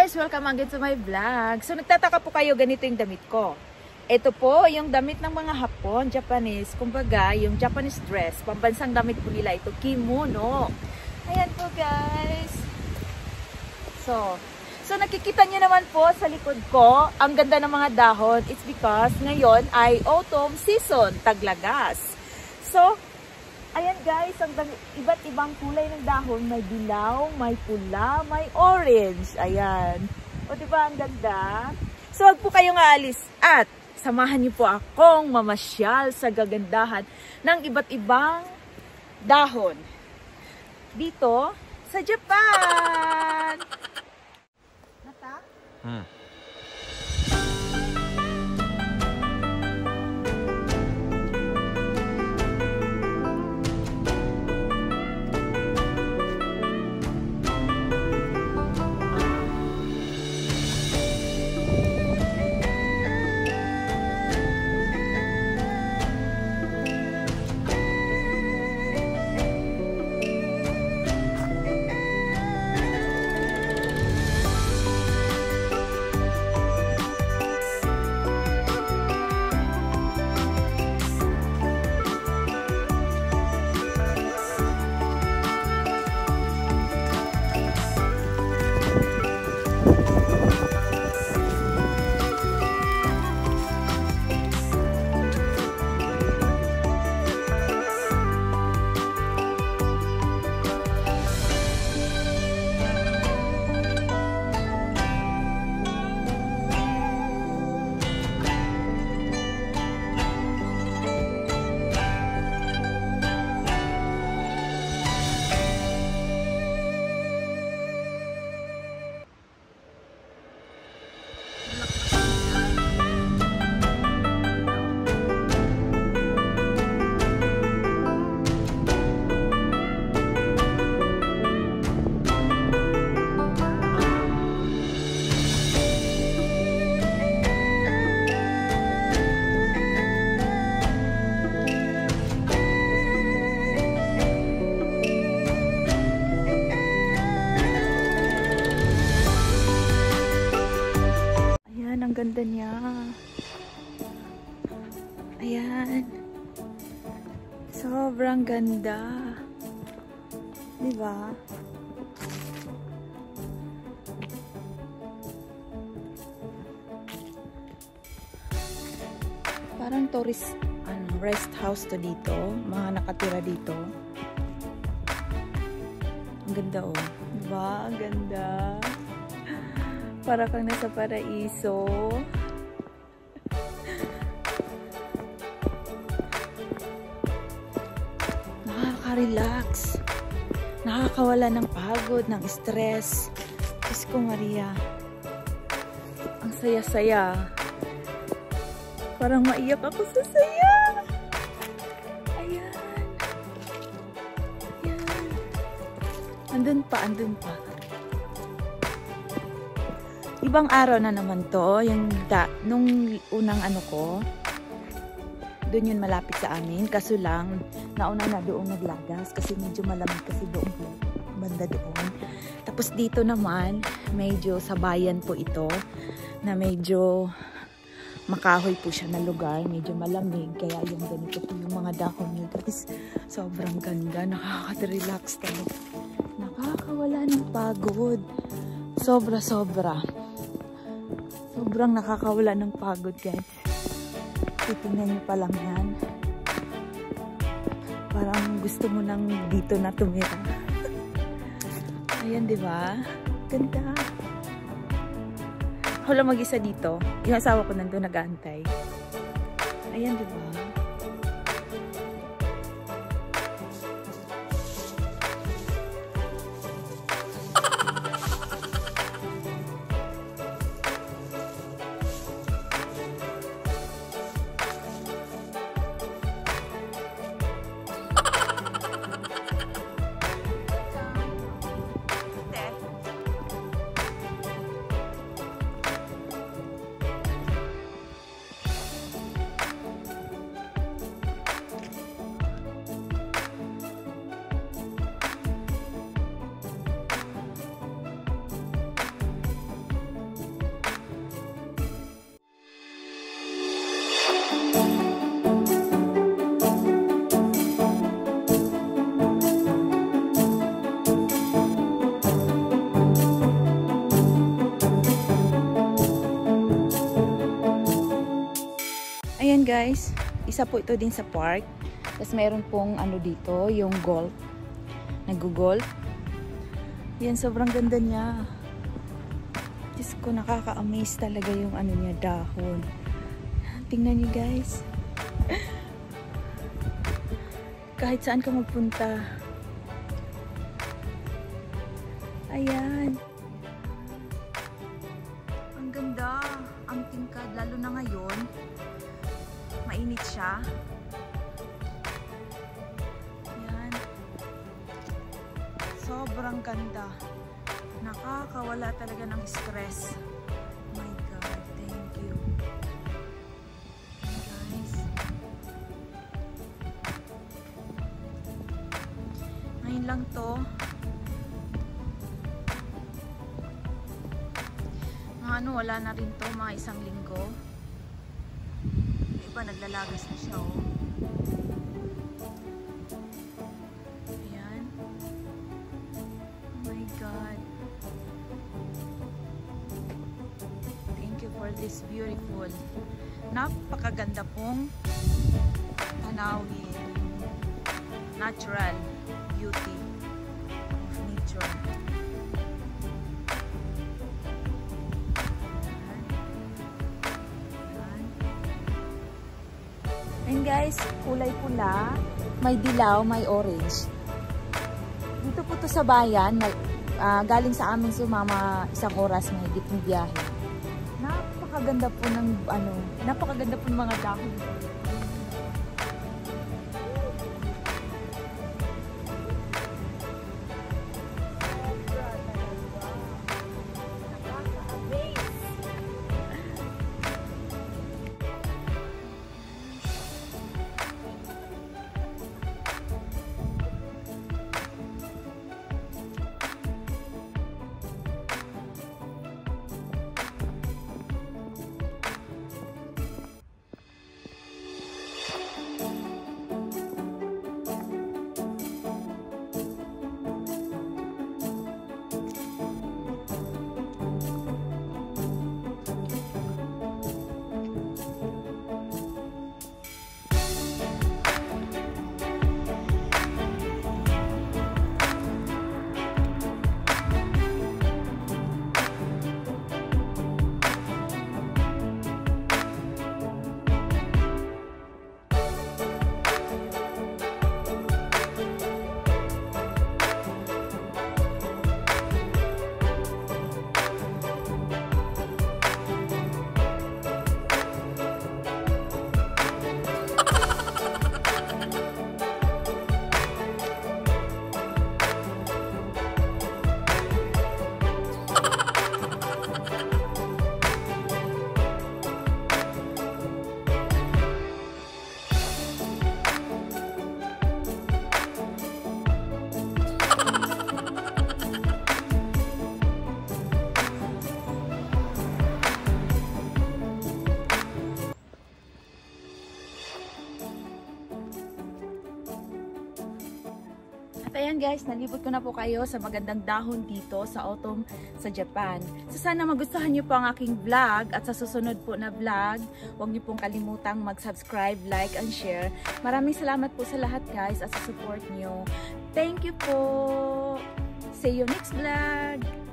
guys! Welcome again to my vlog. So nagtataka po kayo, ganito yung damit ko. Ito po yung damit ng mga Hapon, Japanese. Kumbaga, yung Japanese dress. Pambansang damit po nila ito, kimono. Ayan po guys. So nakikita nyo naman po sa likod ko, ang ganda ng mga dahon. It's because ngayon ay autumn season, taglagas. So, ayan guys, ang iba't ibang kulay ng dahon. May dilaw, may pula, may orange. Ayan. O diba ang ganda? So wag po kayong aalis at samahan niyo po akong mamasyal sa gagandahan ng iba't ibang dahon dito sa Japan. Nata? Ang ganda niya. Ayan. Sobrang ganda. Diba? Parang tourist rest house to dito. Mga nakatira dito. Ang ganda oh. Diba? Ang ganda. Para kang nasa paraiso. Nakaka-relax. Nakakawala ng pagod, ng stress. Diyos ko Maria. Ang saya-saya. Parang maiyak ako sa saya. Ayan. Ayan. Andun pa, andun pa. Ibang araw na naman to, yung nung unang ano ko, doon yun malapit sa amin, kaso lang, nauna na doon naglagas, kasi medyo malamig kasi doon, banda doon. Tapos dito naman, medyo sa bayan po ito, na medyo makahoy po siya na lugar, medyo malamig, kaya yung ganito po yung mga dahon nyo, guys, sobrang ganda, nakaka-relax talaga, nakakawala ng pagod, sobra-sobra. Sobrang nakakawala ng pagod guys. Titingnan nyo pa lang yan. Parang gusto mo nang dito na tumira. Ayan diba? Ganda. Ako lang mag-isa dito. Yung asawa ko nandun nag-aantay. Ayan diba? guys, isa po ito din sa park. Tapos meron pong ano dito, yung golf. Nag-golf. Yan, sobrang ganda niya. Diyos ko, nakaka-amaze talaga yung ano niya, dahon. Tingnan niyo guys. Kahit saan ka magpunta. Ayan. Ang ganda. Ang tingkad. Lalo na ngayon. Mainit siya. Ayan. Sobrang ganda. Nakakawala talaga ng stress. Oh my God. Thank you. Guys. Ngayon lang to. Ano, wala na rin to, mga isang linggo. Yung iba naglalagas na siya, oh. Ayan. Oh my God. Thank you for this beautiful. Napakaganda pong tanawin. Natural beauty of nature. And guys, kulay pula, may dilaw, may orange. Dito po to sa bayan, galing sa amin sumama isang oras may gitong biyahe. Napakaganda po ng napakaganda po ng mga dahon. Ayan guys, nalibot ko na po kayo sa magandang dahon dito sa autumn sa Japan. So sana magustuhan niyo po ang aking vlog at sa susunod po na vlog, huwag niyo pong kalimutang mag-subscribe, like, and share. Maraming salamat po sa lahat guys at sa support niyo. Thank you po! See you next vlog!